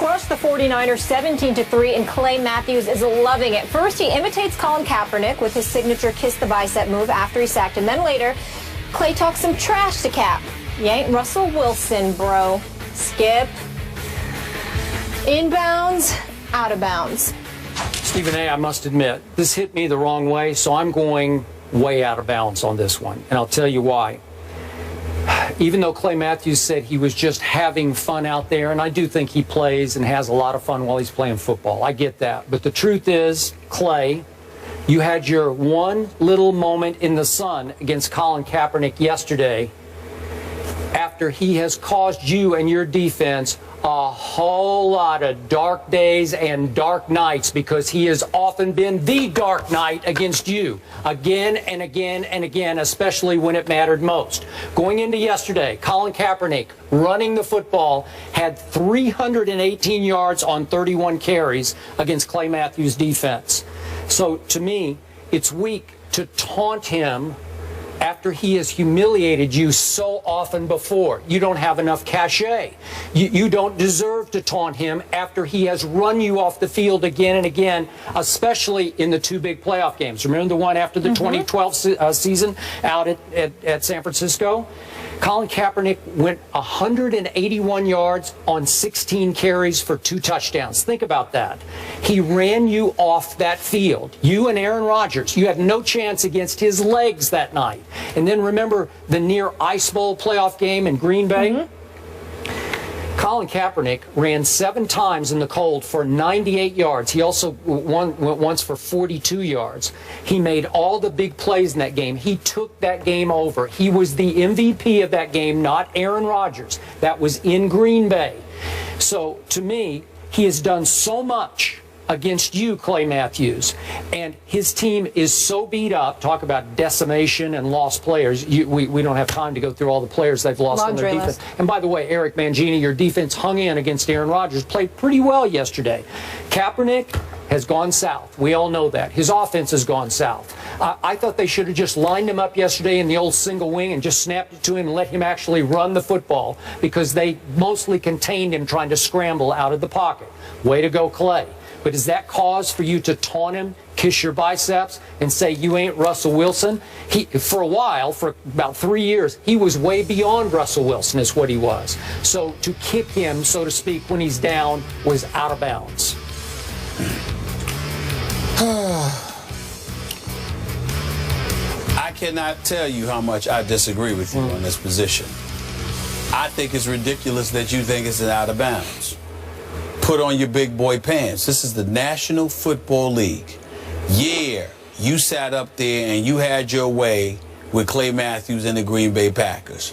crushed the 49ers 17-3, and Clay Matthews is loving it. First, he imitates Colin Kaepernick with his signature kiss the bicep move after he sacked him. Then later, Clay talks some trash to Cap. You ain't Russell Wilson, bro. Skip. Inbounds, out of bounds. Stephen A., I must admit, this hit me the wrong way, so I'm going way out of bounds on this one, and I'll tell you why. Even though Clay Matthews said he was just having fun out there, and I do think he plays and has a lot of fun while he's playing football. I get that. But the truth is, Clay, you had your one little moment in the sun against Colin Kaepernick yesterday after he has caused you and your defense a whole lot of dark days and dark nights, because he has often been the dark knight against you again and again and again, especially when it mattered most. Going into yesterday, Colin Kaepernick, running the football, had 318 yards on 31 carries against Clay Matthews' defense. So to me, it's weak to taunt him after he has humiliated you so often before. You don't have enough cachet. You don't deserve to taunt him after he has run you off the field again and again, especially in the two big playoff games. Remember the one after the 2012 season out at San Francisco? Colin Kaepernick went 181 yards on 16 carries for 2 touchdowns. Think about that. He ran you off that field. You and Aaron Rodgers, you had no chance against his legs that night. And then remember the near Ice Bowl playoff game in Green Bay? Colin Kaepernick ran 7 times in the cold for 98 yards. He also went once for 42 yards. He made all the big plays in that game. He took that game over. He was the MVP of that game, not Aaron Rodgers. That was in Green Bay. So, to me, he has done so much against you, Clay Matthews, and his team is so beat up. Talk about decimation and lost players. We don't have time to go through all the players they've lost on their defense. And by the way, Eric Mangini, your defense hung in against Aaron Rodgers, played pretty well yesterday. Kaepernick has gone south. We all know that. His offense has gone south. I thought they should have just lined him up yesterday in the old single wing and just snapped it to him and let him actually run the football, because they mostly contained him trying to scramble out of the pocket. Way to go, Clay. But is that cause for you to taunt him, kiss your biceps, and say you ain't Russell Wilson? For a while, for about 3 years, he was way beyond Russell Wilson is what he was. So to kick him, so to speak, when he's down was out of bounds. I cannot tell you how much I disagree with you on this position. I think it's ridiculous that you think it's out of bounds. Put on your big boy pants. This is the National Football League. Yeah, you sat up there and you had your way with Clay Matthews and the Green Bay Packers.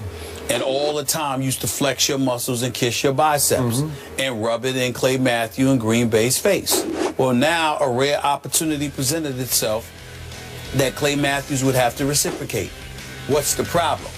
And all the time you used to flex your muscles and kiss your biceps and rub it in Clay Matthews and Green Bay's face. Well, now a rare opportunity presented itself that Clay Matthews would have to reciprocate. What's the problem?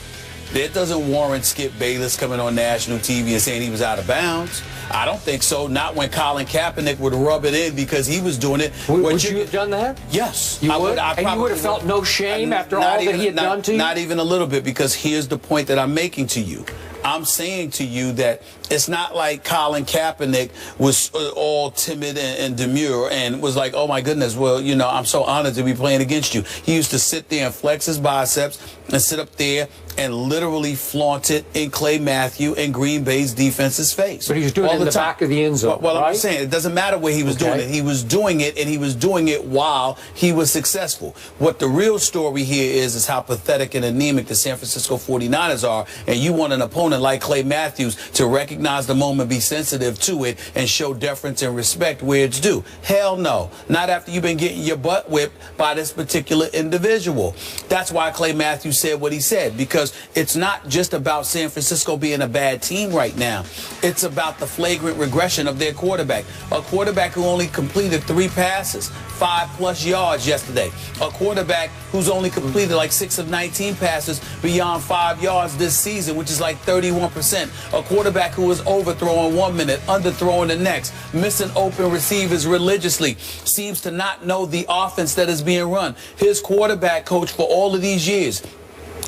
That doesn't warrant Skip Bayless coming on national TV and saying he was out of bounds. I don't think so. Not when Colin Kaepernick would rub it in because he was doing it. Would you have done that? Yes. You would? I and you would have felt no shame after all that he had done to you? Not even a little bit, because here's the point that I'm making to you. I'm saying to you that it's not like Colin Kaepernick was all timid and demure and was like, oh, my goodness, well, you know, I'm so honored to be playing against you. He used to sit there and flex his biceps and sit up there and literally flaunt it in Clay Matthews and Green Bay's defense's face. But he was doing it in the back of the end zone, Well, right? I'm saying it doesn't matter where he was doing it. He was doing it, and he was doing it while he was successful. What the real story here is how pathetic and anemic the San Francisco 49ers are, and you want an opponent like Clay Matthews to recognize the moment, be sensitive to it, and show deference and respect where it's due. Hell no. Not after you've been getting your butt whipped by this particular individual. That's why Clay Matthews said what he said, because it's not just about San Francisco being a bad team right now. It's about the flagrant regression of their quarterback. A quarterback who only completed 3 passes, 5+ yards yesterday. A quarterback who's only completed like 6 of 19 passes beyond 5 yards this season, which is like 31%. A quarterback who is overthrowing 1 minute, underthrowing the next, missing open receivers religiously, seems to not know the offense that is being run. His quarterback coach for all of these years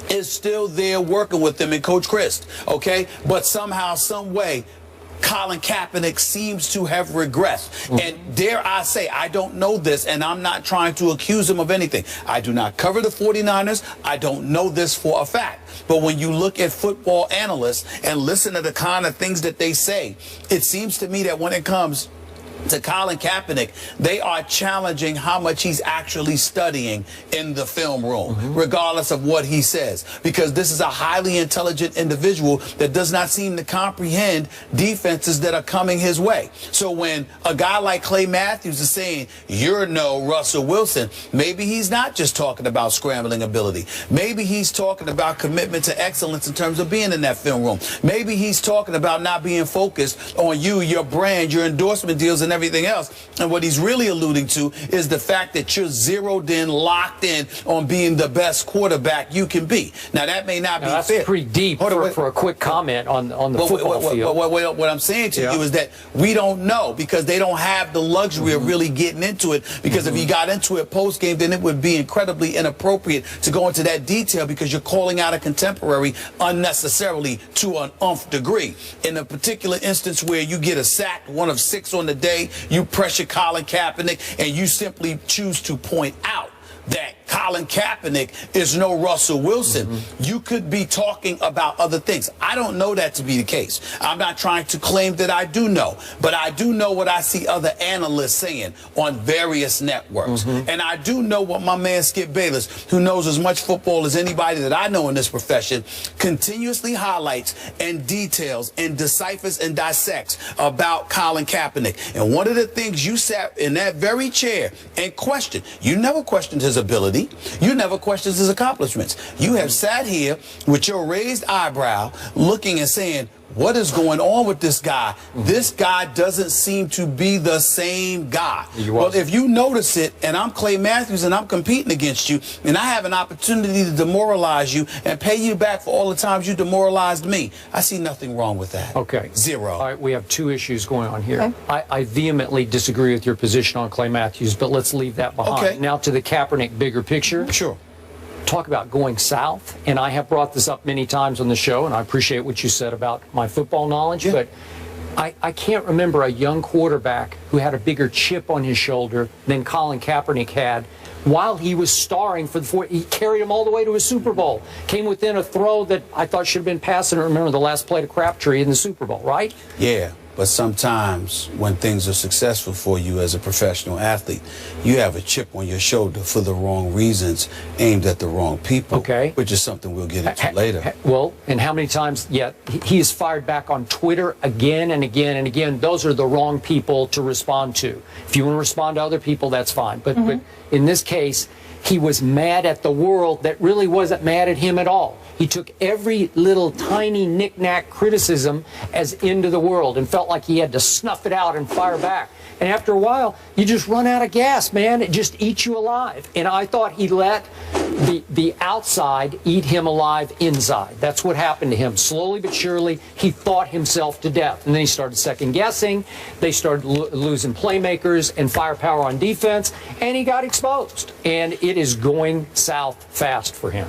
is still there working with them, and Coach Christ, okay? But somehow, some way, Colin Kaepernick seems to have regressed. And dare I say, I don't know this, and I'm not trying to accuse him of anything. I do not cover the 49ers. I don't know this for a fact. But when you look at football analysts and listen to the kind of things that they say, it seems to me that when it comes to Colin Kaepernick, they are challenging how much he's actually studying in the film room, regardless of what he says, because this is a highly intelligent individual that does not seem to comprehend defenses that are coming his way. So when a guy like Clay Matthews is saying, you're no Russell Wilson, maybe he's not just talking about scrambling ability. Maybe he's talking about commitment to excellence in terms of being in that film room. Maybe he's talking about not being focused on you, your brand, your endorsement deals, and everything else. And what he's really alluding to is the fact that you're zeroed in, locked in on being the best quarterback you can be. Now, that may not be that's fair. Pretty deep for a quick comment on the football field. What I'm saying to you is that we don't know, because they don't have the luxury of really getting into it, because if you got into it post-game, then it would be incredibly inappropriate to go into that detail, because you're calling out a contemporary unnecessarily to an nth degree. In a particular instance where you get a sack, 1 of 6 on the day, you pressure Colin Kaepernick, and you simply choose to point out that Colin Kaepernick is no Russell Wilson. You could be talking about other things. I don't know that to be the case. I'm not trying to claim that I do know, but I do know what I see other analysts saying on various networks. And I do know what my man Skip Bayless, who knows as much football as anybody that I know in this profession, continuously highlights and details and deciphers and dissects about Colin Kaepernick. And one of the things you sat in that very chair and questioned, you never questioned his ability. You never questioned his accomplishments. You have sat here with your raised eyebrow looking and saying, what is going on with this guy? This guy doesn't seem to be the same guy. Well, if you notice it, and I'm Clay Matthews and I'm competing against you, and I have an opportunity to demoralize you and pay you back for all the times you demoralized me, I see nothing wrong with that. Okay. Zero. All right, we have 2 issues going on here. Okay. I vehemently disagree with your position on Clay Matthews, but let's leave that behind. Okay. Now to the Kaepernick bigger picture. Sure. Talk about going south, and I have brought this up many times on the show, and I appreciate what you said about my football knowledge, but I can't remember a young quarterback who had a bigger chip on his shoulder than Colin Kaepernick had while he was starring for the he carried him all the way to a Super Bowl. Came within a throw that I thought should have been passed. And remember the last play to Crabtree in the Super Bowl, right? Yeah. But sometimes when things are successful for you as a professional athlete, you have a chip on your shoulder for the wrong reasons, aimed at the wrong people, which is something we'll get into later. Well, and how many times yet he is fired back on Twitter again and again and again. Those are the wrong people to respond to. If you want to respond to other people, that's fine. But in this case, he was mad at the world that really wasn't mad at him at all. He took every little tiny knick-knack criticism as into the world and felt like he had to snuff it out and fire back. And after a while, you just run out of gas, man. It just eats you alive. And I thought he let the outside eat him alive inside. That's what happened to him. Slowly but surely, he thought himself to death. And then he started second-guessing. They started losing playmakers and firepower on defense. And he got exposed. And it is going south fast for him.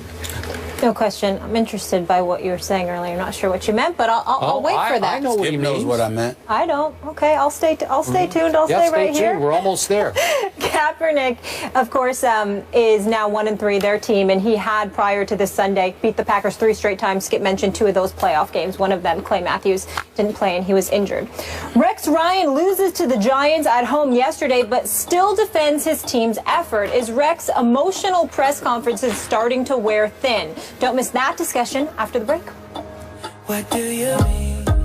No question. I'm interested by what you were saying earlier. I'm not sure what you meant, but I'll wait for that. I know what he knows what I meant. I don't. Okay, I'll stay tuned. I'll stay right here. We're almost there. Kaepernick, of course, is now 1-3, their team, and he had prior to this Sunday beat the Packers 3 straight times. Skip mentioned 2 of those playoff games. One of them, Clay Matthews, didn't play and he was injured. Rex Ryan loses to the Giants at home yesterday, but still defends his team's effort. Is Rex emotional press conferences starting to wear thin? Don't miss that discussion after the break. What do you mean?